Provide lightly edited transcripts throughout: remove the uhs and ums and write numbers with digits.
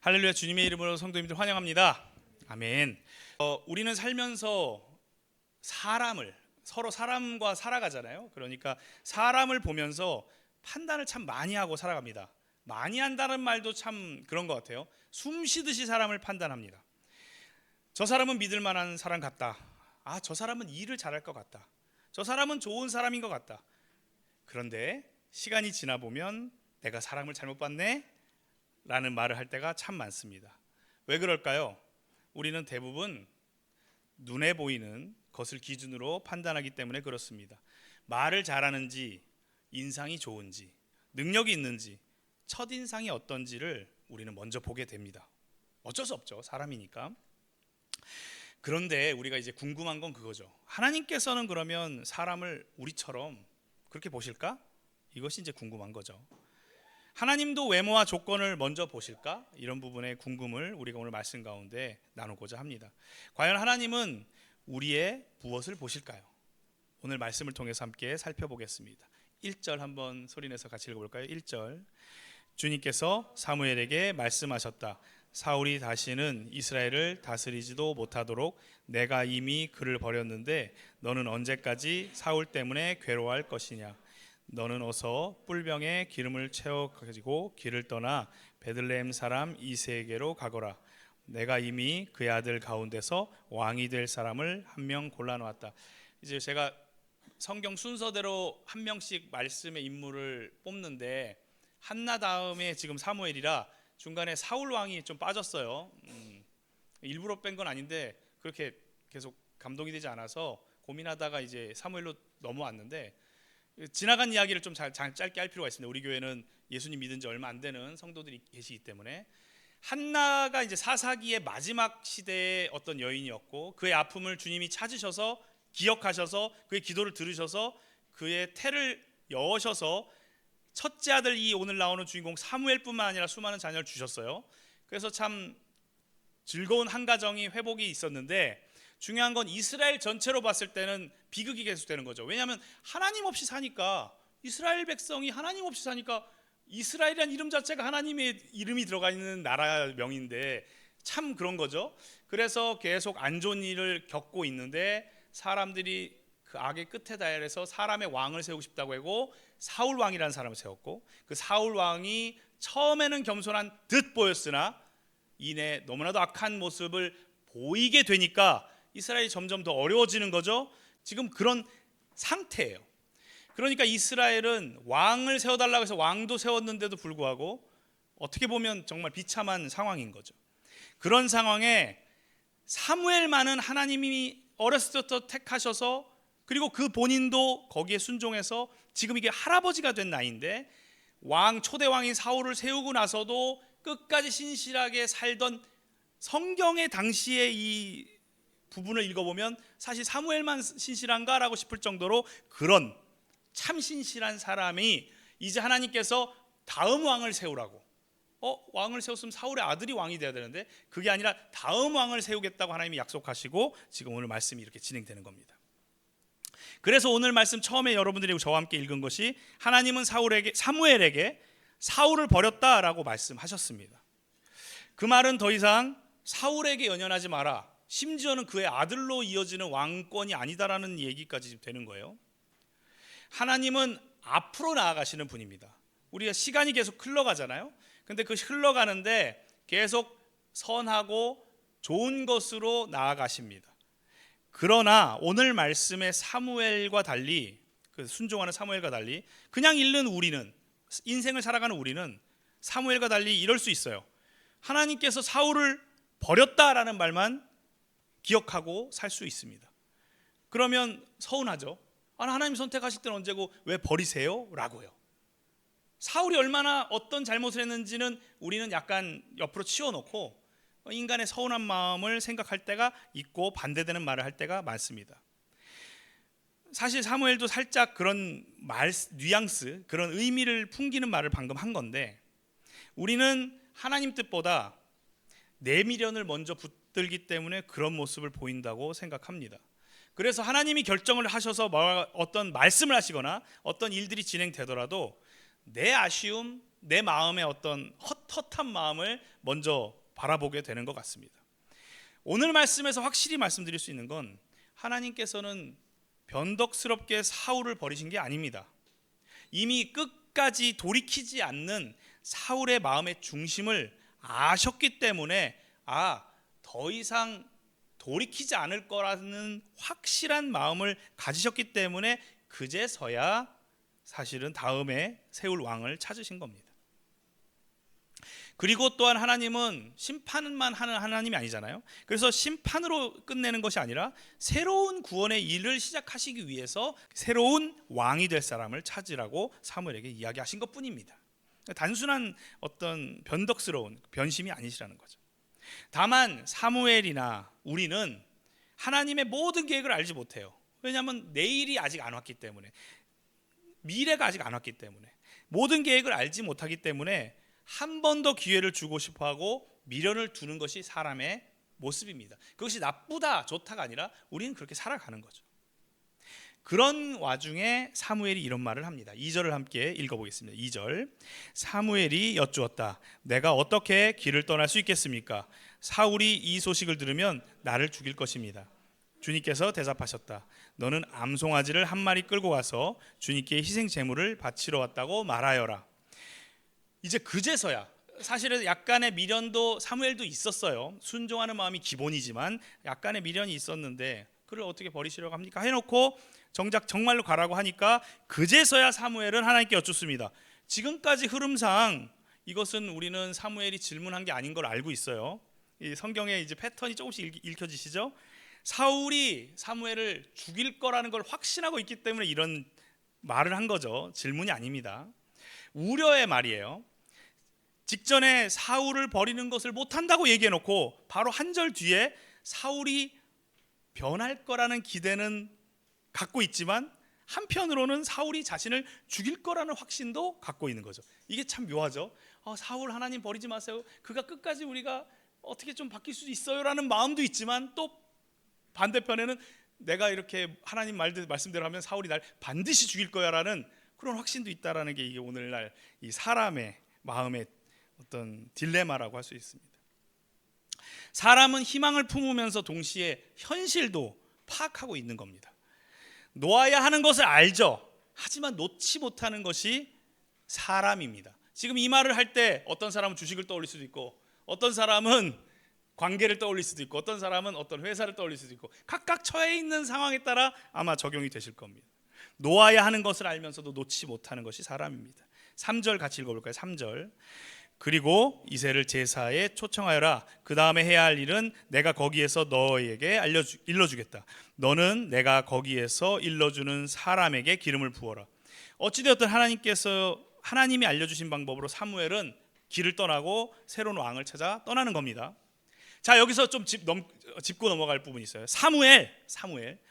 할렐루야. 주님의 이름으로 성도님들 환영합니다. 아멘. 우리는 살면서 서로 사람과 살아가잖아요. 그러니까 사람을 보면서 판단을 참 많이 하고 살아갑니다. 많이 한다는 말도 참 그런 것 같아요. 숨 쉬듯이 사람을 판단합니다. 저 사람은 믿을 만한 사람 같다. 저 사람은 일을 잘할 것 같다. 저 사람은 좋은 사람인 것 같다. 그런데 시간이 지나 보면 내가 사람을 잘못 봤네? 라는 말을 할 때가 참 많습니다. 왜 그럴까요? 우리는 대부분 눈에 보이는 것을 기준으로 판단하기 때문에 그렇습니다. 말을 잘하는지, 인상이 좋은지, 능력이 있는지, 첫인상이 어떤지를 우리는 먼저 보게 됩니다. 어쩔 수 없죠. 사람이니까. 그런데 우리가 이제 궁금한 건 그거죠. 하나님께서는 그러면 사람을 우리처럼 그렇게 보실까? 이것이 이제 궁금한 거죠. 하나님도 외모와 조건을 먼저 보실까? 이런 부분의 궁금을 우리가 오늘 말씀 가운데 나누고자 합니다. 과연 하나님은 우리의 무엇을 보실까요? 오늘 말씀을 통해서 함께 살펴보겠습니다. 1절 한번 소리내서 같이 읽어볼까요? 1절. 주님께서 사무엘에게 말씀하셨다. 사울이 다시는 이스라엘을 다스리지도 못하도록 내가 이미 그를 버렸는데 너는 언제까지 사울 때문에 괴로워할 것이냐? 너는 어서 뿔병에 기름을 채워 가지고 길을 떠나 베들레헴 사람 이새에게로 가거라. 내가 이미 그의 아들 가운데서 왕이 될 사람을 한 명 골라놓았다. 이제 제가 성경 순서대로 한 명씩 말씀의 인물을 뽑는데 한나 다음에 지금 사무엘이라 중간에 사울 왕이 좀 빠졌어요. 일부러 뺀 건 아닌데 그렇게 계속 감동이 되지 않아서 고민하다가 이제 사무엘로 넘어왔는데, 지나간 이야기를 좀 짧게 할 필요가 있습니다. 우리 교회는 예수님 믿은 지 얼마 안 되는 성도들이 계시기 때문에. 한나가 이제 사사기의 마지막 시대의 어떤 여인이었고, 그의 아픔을 주님이 찾으셔서 기억하셔서 그의 기도를 들으셔서 그의 태를 여셔서 첫째 아들, 이 오늘 나오는 주인공 사무엘뿐만 아니라 수많은 자녀를 주셨어요. 그래서 참 즐거운 한 가정이 회복이 있었는데, 중요한 건 이스라엘 전체로 봤을 때는 비극이 계속되는 거죠. 왜냐하면 하나님 없이 사니까, 이스라엘 백성이 하나님 없이 사니까, 이스라엘이라는 이름 자체가 하나님의 이름이 들어가 있는 나라명인데 참 그런 거죠. 그래서 계속 안 좋은 일을 겪고 있는데 사람들이 그 악의 끝에 달해서 사람의 왕을 세우고 싶다고 하고 사울 왕이라는 사람을 세웠고, 그 사울 왕이 처음에는 겸손한 듯 보였으나 이내 너무나도 악한 모습을 보이게 되니까 이스라엘이 점점 더 어려워지는 거죠. 지금 그런 상태예요. 그러니까 이스라엘은 왕을 세워달라고 해서 왕도 세웠는데도 불구하고 어떻게 보면 정말 비참한 상황인 거죠. 그런 상황에 사무엘만은 하나님이 어렸을 때부터 택하셔서, 그리고 그 본인도 거기에 순종해서 지금 이게 할아버지가 된 나이인데 초대 왕인 사울을 세우고 나서도 끝까지 신실하게 살던, 성경의 당시에 이 부분을 읽어보면 사실 사무엘만 신실한가라고 싶을 정도로 그런 참 신실한 사람이 이제 하나님께서 다음 왕을 세우라고, 왕을 세웠으면 사울의 아들이 왕이 돼야 되는데 그게 아니라 다음 왕을 세우겠다고 하나님이 약속하시고 지금 오늘 말씀이 이렇게 진행되는 겁니다. 그래서 오늘 말씀 처음에 여러분들이 저와 함께 읽은 것이, 하나님은 사무엘에게 사울을 버렸다라고 말씀하셨습니다. 그 말은 더 이상 사울에게 연연하지 마라, 심지어는 그의 아들로 이어지는 왕권이 아니다라는 얘기까지 되는 거예요. 하나님은 앞으로 나아가시는 분입니다. 우리가 시간이 계속 흘러가잖아요. 근데 그 흘러가는데 계속 선하고 좋은 것으로 나아가십니다. 그러나 오늘 말씀의 사무엘과 달리, 그 순종하는 사무엘과 달리 그냥 읽는 우리는, 인생을 살아가는 우리는 사무엘과 달리 이럴 수 있어요. 하나님께서 사울을 버렸다라는 말만 기억하고 살 수 있습니다. 그러면 서운하죠. 하나님 선택하실 때는 언제고 왜 버리세요? 라고요. 사울이 얼마나 어떤 잘못을 했는지는 우리는 약간 옆으로 치워놓고 인간의 서운한 마음을 생각할 때가 있고 반대되는 말을 할 때가 많습니다. 사실 사무엘도 살짝 그런 뉘앙스, 그런 의미를 풍기는 말을 방금 한 건데, 우리는 하나님 뜻보다 내 미련을 먼저 붙들기 때문에 그런 모습을 보인다고 생각합니다. 그래서 하나님이 결정을 하셔서 어떤 말씀을 하시거나 어떤 일들이 진행되더라도 내 아쉬움, 내 마음의 어떤 헛헛한 마음을 먼저 바라보게 되는 것 같습니다. 오늘 말씀에서 확실히 말씀드릴 수 있는 건 하나님께서는 변덕스럽게 사울을 버리신 게 아닙니다. 이미 끝까지 돌이키지 않는 사울의 마음의 중심을 아셨기 때문에 더 이상 돌이키지 않을 거라는 확실한 마음을 가지셨기 때문에 그제서야 사실은 다음에 세울 왕을 찾으신 겁니다. 그리고 또한 하나님은 심판만 하는 하나님이 아니잖아요. 그래서 심판으로 끝내는 것이 아니라 새로운 구원의 일을 시작하시기 위해서 새로운 왕이 될 사람을 찾으라고 사무엘에게 이야기하신 것뿐입니다. 단순한 어떤 변덕스러운 변심이 아니시라는 거죠. 다만 사무엘이나 우리는 하나님의 모든 계획을 알지 못해요. 왜냐하면 내일이 아직 안 왔기 때문에, 미래가 아직 안 왔기 때문에, 모든 계획을 알지 못하기 때문에 한 번 더 기회를 주고 싶어하고 미련을 두는 것이 사람의 모습입니다. 그것이 나쁘다 좋다가 아니라 우리는 그렇게 살아가는 거죠. 그런 와중에 사무엘이 이런 말을 합니다. 2절을 함께 읽어보겠습니다. 2절, 사무엘이 여쭈었다. 내가 어떻게 길을 떠날 수 있겠습니까? 사울이 이 소식을 들으면 나를 죽일 것입니다. 주님께서 대답하셨다. 너는 암송아지를 한 마리 끌고 가서 주님께 희생 제물을 바치러 왔다고 말하여라. 이제 그제서야, 사실은 약간의 미련도 사무엘도 있었어요. 순종하는 마음이 기본이지만 약간의 미련이 있었는데 그를 어떻게 버리시려고 합니까? 해놓고 정작 정말로 가라고 하니까 그제서야 사무엘은 하나님께 여쭙습니다. 지금까지 흐름상 이것은 우리는 사무엘이 질문한 게 아닌 걸 알고 있어요. 이 성경에 이제 패턴이 조금씩 읽혀지시죠? 사울이 사무엘을 죽일 거라는 걸 확신하고 있기 때문에 이런 말을 한 거죠. 질문이 아닙니다. 우려의 말이에요. 직전에 사울을 버리는 것을 못한다고 얘기해놓고 바로 한 절 뒤에 사울이 변할 거라는 기대는 갖고 있지만 한편으로는 사울이 자신을 죽일 거라는 확신도 갖고 있는 거죠. 이게 참 묘하죠. 사울 하나님 버리지 마세요. 그가 끝까지 우리가 어떻게 좀 바뀔 수 있어요라는 마음도 있지만 또 반대편에는 내가 이렇게 하나님 말씀대로 하면 사울이 날 반드시 죽일 거야라는 그런 확신도 있다라는 게 이게 오늘날 이 사람의 마음의 어떤 딜레마라고 할 수 있습니다. 사람은 희망을 품으면서 동시에 현실도 파악하고 있는 겁니다. 놓아야 하는 것을 알죠. 하지만 놓지 못하는 것이 사람입니다. 지금 이 말을 할 때 어떤 사람은 주식을 떠올릴 수도 있고, 어떤 사람은 관계를 떠올릴 수도 있고, 어떤 사람은 어떤 회사를 떠올릴 수도 있고, 각각 처해 있는 상황에 따라 아마 적용이 되실 겁니다. 놓아야 하는 것을 알면서도 놓지 못하는 것이 사람입니다. 3절 같이 읽어볼까요? 3절. 그리고 이새를 제사에 초청하여라. 그 다음에 해야 할 일은 내가 거기에서 너에게 일러주겠다. 너는 내가 거기에서 일러주는 사람에게 기름을 부어라. 어찌되었든 하나님이 알려주신 방법으로 사무엘은 길을 떠나고 새로운 왕을 찾아 떠나는 겁니다. 자, 여기서 좀 짚고 넘어갈 부분이 있어요. 사무엘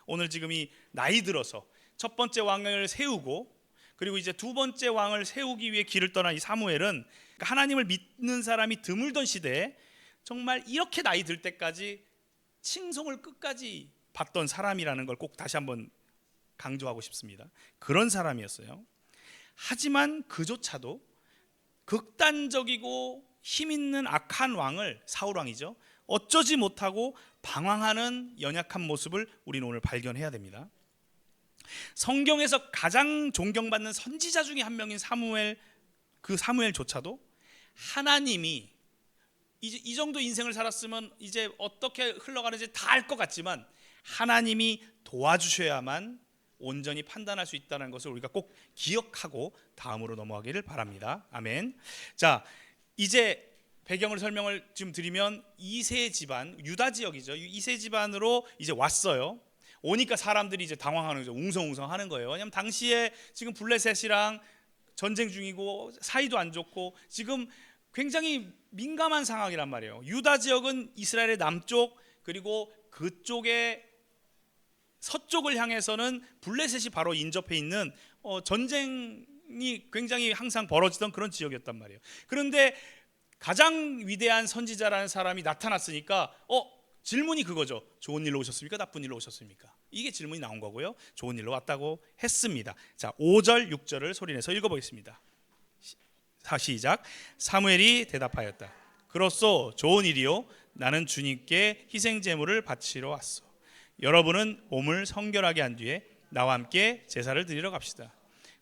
오늘 지금 이 나이 들어서 첫 번째 왕을 세우고 그리고 이제 두 번째 왕을 세우기 위해 길을 떠난 이 사무엘은 하나님을 믿는 사람이 드물던 시대에 정말 이렇게 나이 들 때까지 칭송을 끝까지 받던 사람이라는 걸 꼭 다시 한번 강조하고 싶습니다. 그런 사람이었어요. 하지만 그조차도 극단적이고 힘 있는 악한 왕을, 사울 왕이죠, 어쩌지 못하고 방황하는 연약한 모습을 우리는 오늘 발견해야 됩니다. 성경에서 가장 존경받는 선지자 중에 한 명인 사무엘, 그 사무엘조차도 하나님이 이 정도 인생을 살았으면 이제 어떻게 흘러가는지 다 알 것 같지만 하나님이 도와주셔야만 온전히 판단할 수 있다는 것을 우리가 꼭 기억하고 다음으로 넘어가기를 바랍니다. 아멘. 자, 이제 배경을 설명을 지금 드리면 이세 집안, 유다 지역이죠. 이세 집안으로 이제 왔어요. 오니까 사람들이 이제 당황하는 거죠. 웅성웅성 하는 거예요. 왜냐하면 당시에 지금 블레셋이랑 전쟁 중이고 사이도 안 좋고 지금 굉장히 민감한 상황이란 말이에요. 유다 지역은 이스라엘의 남쪽, 그리고 그쪽의 서쪽을 향해서는 블레셋이 바로 인접해 있는 전쟁이 굉장히 항상 벌어지던 그런 지역이었단 말이에요. 그런데 가장 위대한 선지자라는 사람이 나타났으니까 질문이 그거죠. 좋은 일로 오셨습니까? 나쁜 일로 오셨습니까? 이게 질문이 나온 거고요. 좋은 일로 왔다고 했습니다. 자, 5절 6절을 소리내서 읽어보겠습니다. 시작. 사무엘이 대답하였다. 그로써 좋은 일이요, 나는 주님께 희생 제물을 바치러 왔어. 여러분은 몸을 성결하게 한 뒤에 나와 함께 제사를 드리러 갑시다.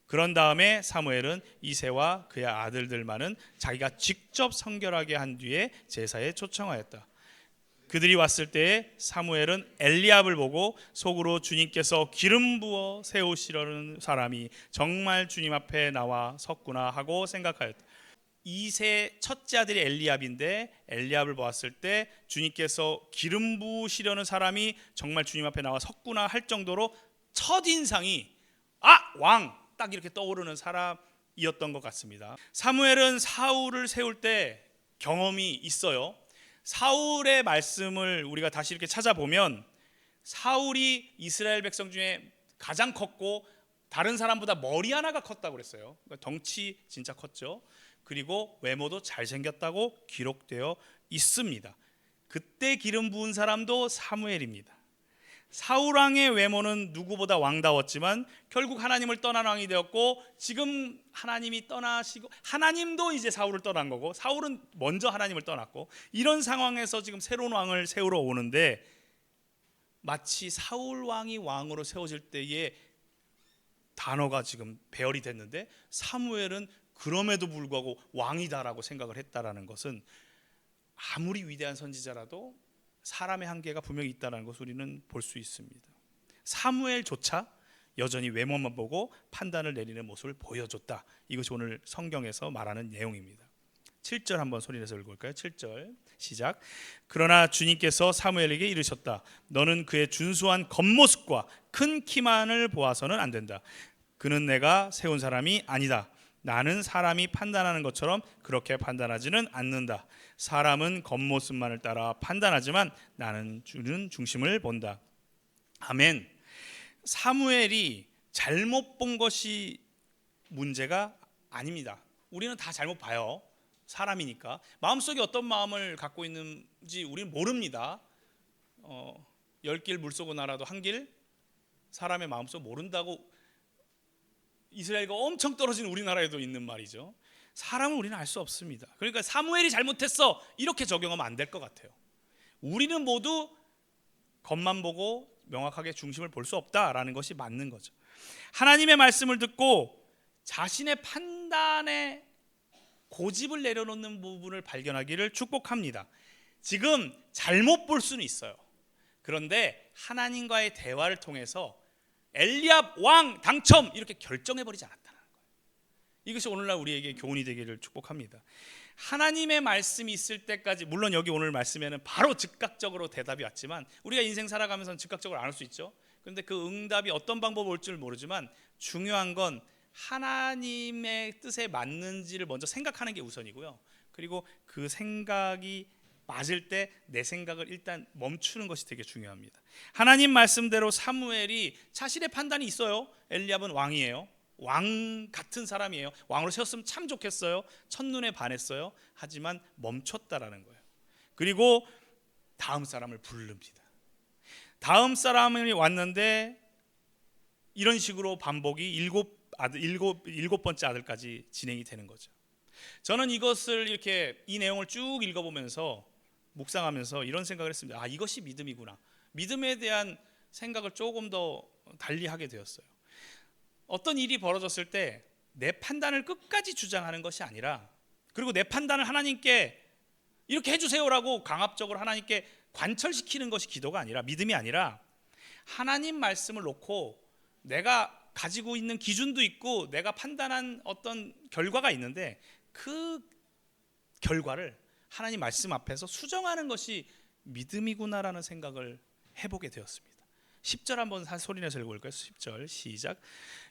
그런 다음에 사무엘은 이새와 그의 아들들만은 자기가 직접 성결하게 한 뒤에 제사에 초청하였다. 그들이 왔을 때에 사무엘은 엘리압을 보고 속으로 주님께서 기름 부어 세우시려는 사람이 정말 주님 앞에 나와 섰구나 하고 생각하였다. 이세 첫째 아들이 엘리압인데, 엘리압을 보았을 때 주님께서 기름 부으시려는 사람이 정말 주님 앞에 나와 섰구나 할 정도로 첫인상이 왕! 딱 이렇게 떠오르는 사람이었던 것 같습니다. 사무엘은 사울을 세울 때 경험이 있어요. 사울의 말씀을 우리가 다시 이렇게 찾아보면 사울이 이스라엘 백성 중에 가장 컸고 다른 사람보다 머리 하나가 컸다고 그랬어요. 그러니까 덩치 진짜 컸죠. 그리고 외모도 잘생겼다고 기록되어 있습니다. 그때 기름 부은 사람도 사무엘입니다. 사울 왕의 외모는 누구보다 왕다웠지만 결국 하나님을 떠난 왕이 되었고, 지금 하나님이 떠나시고 하나님도 이제 사울을 떠난 거고 사울은 먼저 하나님을 떠났고, 이런 상황에서 지금 새로운 왕을 세우러 오는데 마치 사울 왕이 왕으로 세워질 때의 단어가 지금 배열이 됐는데 사무엘은 그럼에도 불구하고 왕이다라고 생각을 했다라는 것은 아무리 위대한 선지자라도 사람의 한계가 분명히 있다는 것을 우리는 볼 수 있습니다. 사무엘조차 여전히 외모만 보고 판단을 내리는 모습을 보여줬다. 이것이 오늘 성경에서 말하는 내용입니다. 7절 한번 소리내서 읽어볼까요? 7절 시작. 그러나 주님께서 사무엘에게 이르셨다. 너는 그의 준수한 겉모습과 큰 키만을 보아서는 안 된다. 그는 내가 세운 사람이 아니다. 나는 사람이 판단하는 것처럼 그렇게 판단하지는 않는다. 사람은 겉모습만을 따라 판단하지만 나는 주는 중심을 본다. 아멘. 사무엘이 잘못 본 것이 문제가 아닙니다. 우리는 다 잘못 봐요. 사람이니까. 마음속에 어떤 마음을 갖고 있는지 우리는 모릅니다. 10길 물속은 알아도 한 길 사람의 마음속 모른다고 이스라엘과 엄청 떨어진 우리나라에도 있는 말이죠. 사람을 우리는 알 수 없습니다. 그러니까 사무엘이 잘못했어 이렇게 적용하면 안 될 것 같아요. 우리는 모두 겉만 보고 명확하게 중심을 볼 수 없다라는 것이 맞는 거죠. 하나님의 말씀을 듣고 자신의 판단에 고집을 내려놓는 부분을 발견하기를 축복합니다. 지금 잘못 볼 수는 있어요. 그런데 하나님과의 대화를 통해서 엘리압 왕 당첨 이렇게 결정해버리지 않았다는 거예요. 이것이 오늘날 우리에게 교훈이 되기를 축복합니다. 하나님의 말씀이 있을 때까지, 물론 여기 오늘 말씀에는 바로 즉각적으로 대답이 왔지만 우리가 인생 살아가면서는 즉각적으로 안 올 수 있죠. 그런데 그 응답이 어떤 방법으로 올지를 모르지만 중요한 건 하나님의 뜻에 맞는지를 먼저 생각하는 게 우선이고요. 그리고 그 생각이 맞을 때 내 생각을 일단 멈추는 것이 되게 중요합니다. 하나님 말씀대로 사무엘이 자신의 판단이 있어요. 엘리압은 왕이에요. 왕 같은 사람이에요. 왕으로 세웠으면 참 좋겠어요. 첫눈에 반했어요. 하지만 멈췄다라는 거예요. 그리고 다음 사람을 부릅니다. 다음 사람이 왔는데 이런 식으로 반복이 일곱 번째 아들까지 진행이 되는 거죠. 저는 이것을 이렇게 이 내용을 쭉 읽어보면서 묵상하면서 이런 생각을 했습니다. 이것이 믿음이구나. 믿음에 대한 생각을 조금 더 달리 하게 되었어요. 어떤 일이 벌어졌을 때 내 판단을 끝까지 주장하는 것이 아니라, 그리고 내 판단을 하나님께 이렇게 해주세요라고 강압적으로 하나님께 관철시키는 것이 기도가 아니라, 믿음이 아니라 하나님 말씀을 놓고 내가 가지고 있는 기준도 있고 내가 판단한 어떤 결과가 있는데 그 결과를 하나님 말씀 앞에서 수정하는 것이 믿음이구나라는 생각을 해보게 되었습니다. 10절 한번 소리내서 읽어볼까요? 10절 시작.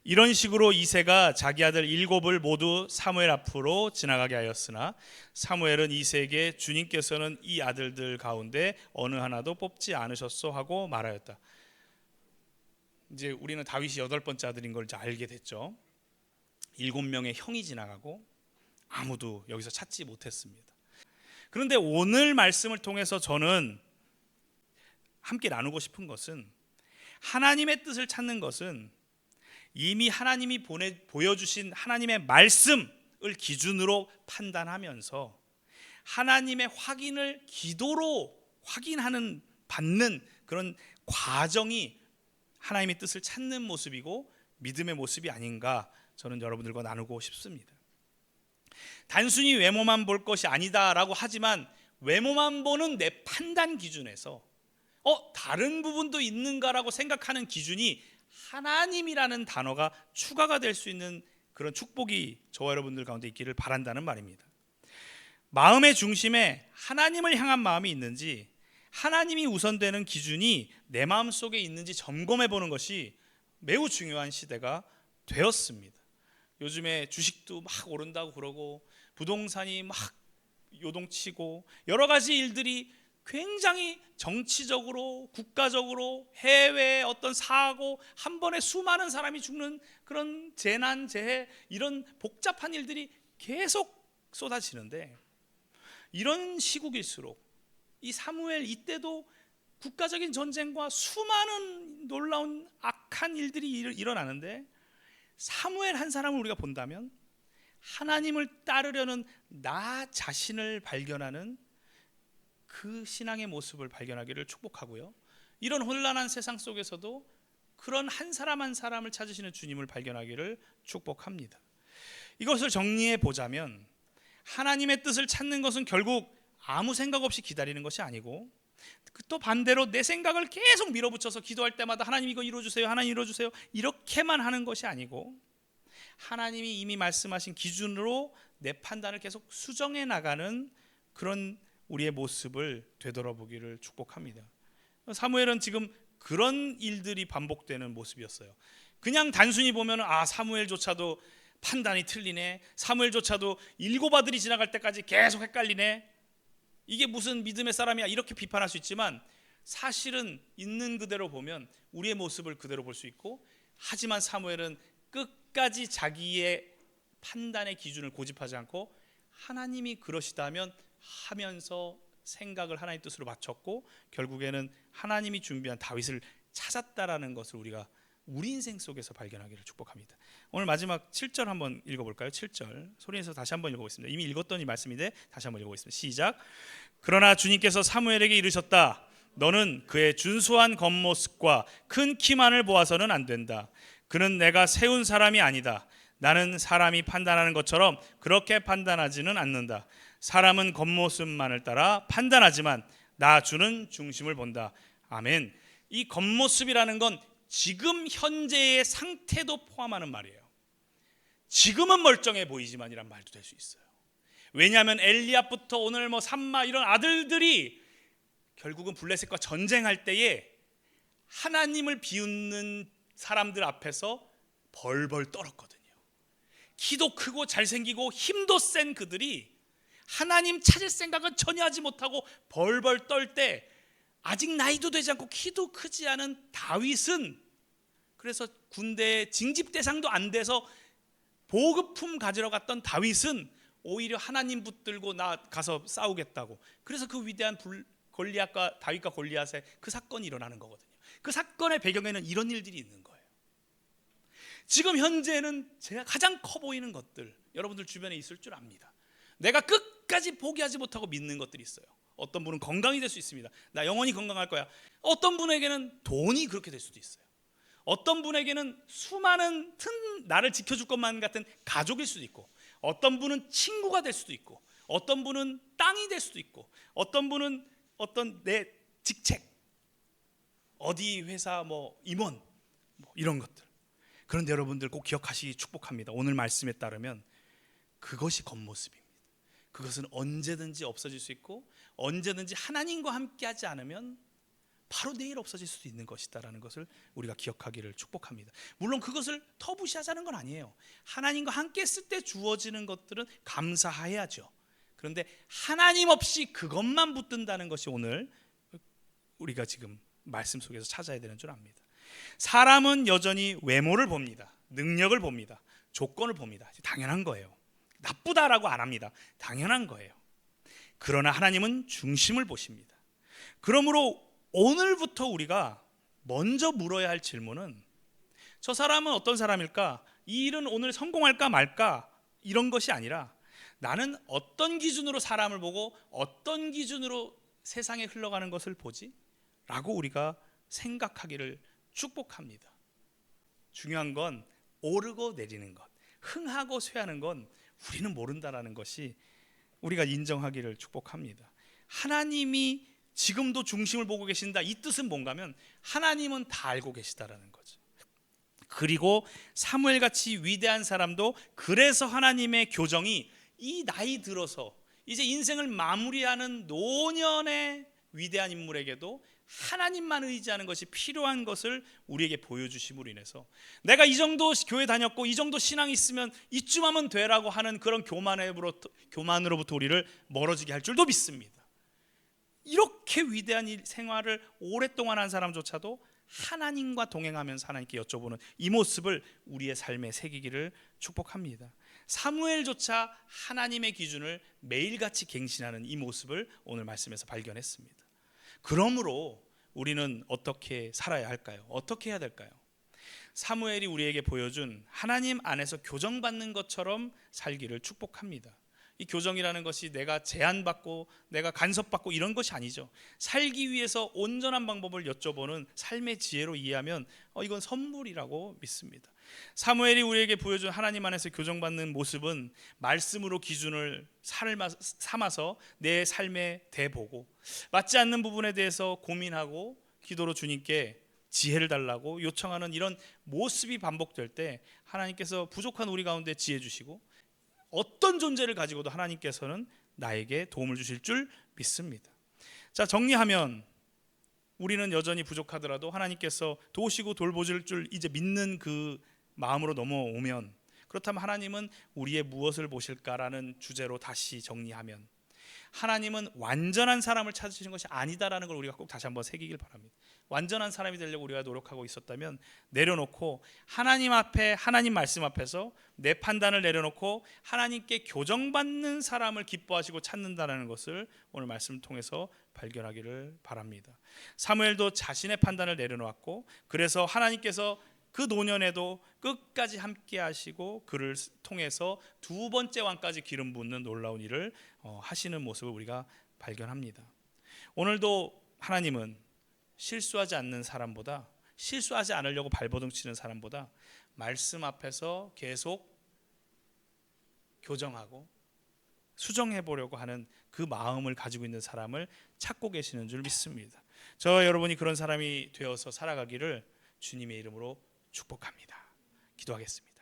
이런 식으로 이새가 자기 아들 7을 모두 사무엘 앞으로 지나가게 하였으나 사무엘은 이새에게 주님께서는 이 아들들 가운데 어느 하나도 뽑지 않으셨소 하고 말하였다. 이제 우리는 다윗이 8번째 아들인 걸 이제 알게 됐죠. 7명의 형이 지나가고 아무도 여기서 찾지 못했습니다. 그런데 오늘 말씀을 통해서 저는 함께 나누고 싶은 것은, 하나님의 뜻을 찾는 것은 이미 하나님이 보여주신 하나님의 말씀을 기준으로 판단하면서 하나님의 확인을 기도로 받는 그런 과정이 하나님의 뜻을 찾는 모습이고 믿음의 모습이 아닌가, 저는 여러분들과 나누고 싶습니다. 단순히 외모만 볼 것이 아니다라고 하지만 외모만 보는 내 판단 기준에서 다른 부분도 있는가라고 생각하는 기준이 하나님이라는 단어가 추가가 될 수 있는 그런 축복이 저와 여러분들 가운데 있기를 바란다는 말입니다. 마음의 중심에 하나님을 향한 마음이 있는지, 하나님이 우선되는 기준이 내 마음 속에 있는지 점검해 보는 것이 매우 중요한 시대가 되었습니다. 요즘에 주식도 막 오른다고 그러고 부동산이 막 요동치고 여러 가지 일들이 굉장히 정치적으로, 국가적으로, 해외의 어떤 사고, 한 번에 수많은 사람이 죽는 그런 재난, 재해, 이런 복잡한 일들이 계속 쏟아지는데, 이런 시국일수록 이 사무엘 이때도 국가적인 전쟁과 수많은 놀라운 악한 일들이 일어나는데, 사무엘 한 사람을 우리가 본다면 하나님을 따르려는 나 자신을 발견하는 그 신앙의 모습을 발견하기를 축복하고요, 이런 혼란한 세상 속에서도 그런 한 사람 한 사람을 찾으시는 주님을 발견하기를 축복합니다. 이것을 정리해 보자면, 하나님의 뜻을 찾는 것은 결국 아무 생각 없이 기다리는 것이 아니고, 또 반대로 내 생각을 계속 밀어붙여서 기도할 때마다 하나님 이거 이루어주세요, 하나님 이루어주세요, 이렇게만 하는 것이 아니고, 하나님이 이미 말씀하신 기준으로 내 판단을 계속 수정해 나가는 그런 우리의 모습을 되돌아보기를 축복합니다. 사무엘은 지금 그런 일들이 반복되는 모습이었어요. 그냥 단순히 보면 사무엘조차도 판단이 틀리네, 사무엘조차도 7 아들이 지나갈 때까지 계속 헷갈리네, 이게 무슨 믿음의 사람이야, 이렇게 비판할 수 있지만, 사실은 있는 그대로 보면 우리의 모습을 그대로 볼 수 있고, 하지만 사무엘은 끝까지 자기의 판단의 기준을 고집하지 않고 하나님이 그러시다면 하면서 생각을 하나님 뜻으로 맞췄고, 결국에는 하나님이 준비한 다윗을 찾았다라는 것을 우리가 우리 인생 속에서 발견하기를 축복합니다. 오늘 마지막 7절 한번 읽어볼까요? 7절 소리내서 다시 한번 읽어보겠습니다. 이미 읽었던 이 말씀인데 다시 한번 읽어보겠습니다. 시작. 그러나 주님께서 사무엘에게 이르셨다. 너는 그의 준수한 겉모습과 큰 키만을 보아서는 안 된다. 그는 내가 세운 사람이 아니다. 나는 사람이 판단하는 것처럼 그렇게 판단하지는 않는다. 사람은 겉모습만을 따라 판단하지만 나 주는 중심을 본다. 아멘. 이 겉모습이라는 건 지금 현재의 상태도 포함하는 말이에요. 지금은 멀쩡해 보이지만이란 말도 될 수 있어요. 왜냐하면 엘리압부터 오늘 삼마 이런 아들들이 결국은 블레셋과 전쟁할 때에 하나님을 비웃는 사람들 앞에서 벌벌 떨었거든요. 키도 크고 잘생기고 힘도 센 그들이 하나님 찾을 생각은 전혀 하지 못하고 벌벌 떨 때, 아직 나이도 되지 않고 키도 크지 않은 다윗은, 그래서 군대의 징집 대상도 안 돼서 보급품 가지러 갔던 다윗은 오히려 하나님 붙들고 나 가서 싸우겠다고, 그래서 그 위대한 골리앗과 다윗과 골리앗의 그 사건이 일어나는 거거든요. 그 사건의 배경에는 이런 일들이 있는 거예요. 지금 현재는 제가 가장 커 보이는 것들, 여러분들 주변에 있을 줄 압니다. 내가 끝까지 포기하지 못하고 믿는 것들이 있어요. 어떤 분은 건강이 될 수 있습니다. 나 영원히 건강할 거야. 어떤 분에게는 돈이 그렇게 될 수도 있어요. 어떤 분에게는 수많은 나를 지켜줄 것만 같은 가족일 수도 있고, 어떤 분은 친구가 될 수도 있고, 어떤 분은 땅이 될 수도 있고, 어떤 분은 어떤 내 직책, 어디 회사 임원 이런 것들. 그런데 여러분들 꼭 기억하시기 축복합니다. 오늘 말씀에 따르면 그것이 겉모습입니다. 그것은 언제든지 없어질 수 있고, 언제든지 하나님과 함께 하지 않으면 바로 내일 없어질 수도 있는 것이다라는 것을 우리가 기억하기를 축복합니다. 물론 그것을 터부시하자는 건 아니에요. 하나님과 함께 했을 때 주어지는 것들은 감사해야죠. 그런데 하나님 없이 그것만 붙든다는 것이 오늘 우리가 지금 말씀 속에서 찾아야 되는 줄 압니다. 사람은 여전히 외모를 봅니다. 능력을 봅니다. 조건을 봅니다. 당연한 거예요. 나쁘다라고 안 합니다. 당연한 거예요. 그러나 하나님은 중심을 보십니다. 그러므로 오늘부터 우리가 먼저 물어야 할 질문은, 저 사람은 어떤 사람일까? 이 일은 오늘 성공할까 말까? 이런 것이 아니라 나는 어떤 기준으로 사람을 보고 어떤 기준으로 세상에 흘러가는 것을 보지? 라고 우리가 생각하기를 축복합니다. 중요한 건 오르고 내리는 것, 흥하고 쇠하는 건 우리는 모른다라는 것이 우리가 인정하기를 축복합니다. 하나님이 지금도 중심을 보고 계신다, 이 뜻은 뭔가 하면 하나님은 다 알고 계시다라는 거죠. 그리고 사무엘같이 위대한 사람도 그래서 하나님의 교정이 이 나이 들어서 이제 인생을 마무리하는 노년의 위대한 인물에게도 하나님만 의지하는 것이 필요한 것을 우리에게 보여주심으로 인해서 내가 이 정도 교회 다녔고 이 정도 신앙이 있으면 이쯤 하면 되라고 하는 그런 교만으로부터 우리를 멀어지게 할 줄도 믿습니다. 이렇게 위대한 생활을 오랫동안 한 사람조차도 하나님과 동행하면서 하나님께 여쭤보는 이 모습을 우리의 삶에 새기기를 축복합니다. 사무엘조차 하나님의 기준을 매일같이 갱신하는 이 모습을 오늘 말씀에서 발견했습니다. 그러므로 우리는 어떻게 살아야 할까요? 어떻게 해야 될까요? 사무엘이 우리에게 보여준 하나님 안에서 교정받는 것처럼 살기를 축복합니다. 이 교정이라는 것이 내가 제한받고 내가 간섭받고 이런 것이 아니죠. 살기 위해서 온전한 방법을 여쭤보는 삶의 지혜로 이해하면 이건 선물이라고 믿습니다. 사무엘이 우리에게 보여준 하나님 안에서 교정받는 모습은 말씀으로 기준을 삼아서 내 삶에 대보고 맞지 않는 부분에 대해서 고민하고 기도로 주님께 지혜를 달라고 요청하는 이런 모습이 반복될 때 하나님께서 부족한 우리 가운데 지혜 주시고 어떤 존재를 가지고도 하나님께서는 나에게 도움을 주실 줄 믿습니다. 자, 정리하면 우리는 여전히 부족하더라도 하나님께서 도우시고 돌보실 줄 이제 믿는 그 마음으로 넘어오면, 그렇다면 하나님은 우리의 무엇을 보실까라는 주제로 다시 정리하면 하나님은 완전한 사람을 찾으시는 것이 아니다라는 걸 우리가 꼭 다시 한번 새기길 바랍니다. 완전한 사람이 되려고 우리가 노력하고 있었다면 내려놓고 하나님 앞에, 하나님 말씀 앞에서 내 판단을 내려놓고 하나님께 교정받는 사람을 기뻐하시고 찾는다는 것을 오늘 말씀을 통해서 발견하기를 바랍니다. 사무엘도 자신의 판단을 내려놓았고 그래서 하나님께서 그 노년에도 끝까지 함께 하시고 그를 통해서 두 번째 왕까지 기름 붓는 놀라운 일을 하시는 모습을 우리가 발견합니다. 오늘도 하나님은 실수하지 않는 사람보다, 실수하지 않으려고 발버둥 치는 사람보다 말씀 앞에서 계속 교정하고 수정해 보려고 하는 그 마음을 가지고 있는 사람을 찾고 계시는 줄 믿습니다. 저와 여러분이 그런 사람이 되어서 살아가기를 주님의 이름으로 축복합니다. 기도하겠습니다.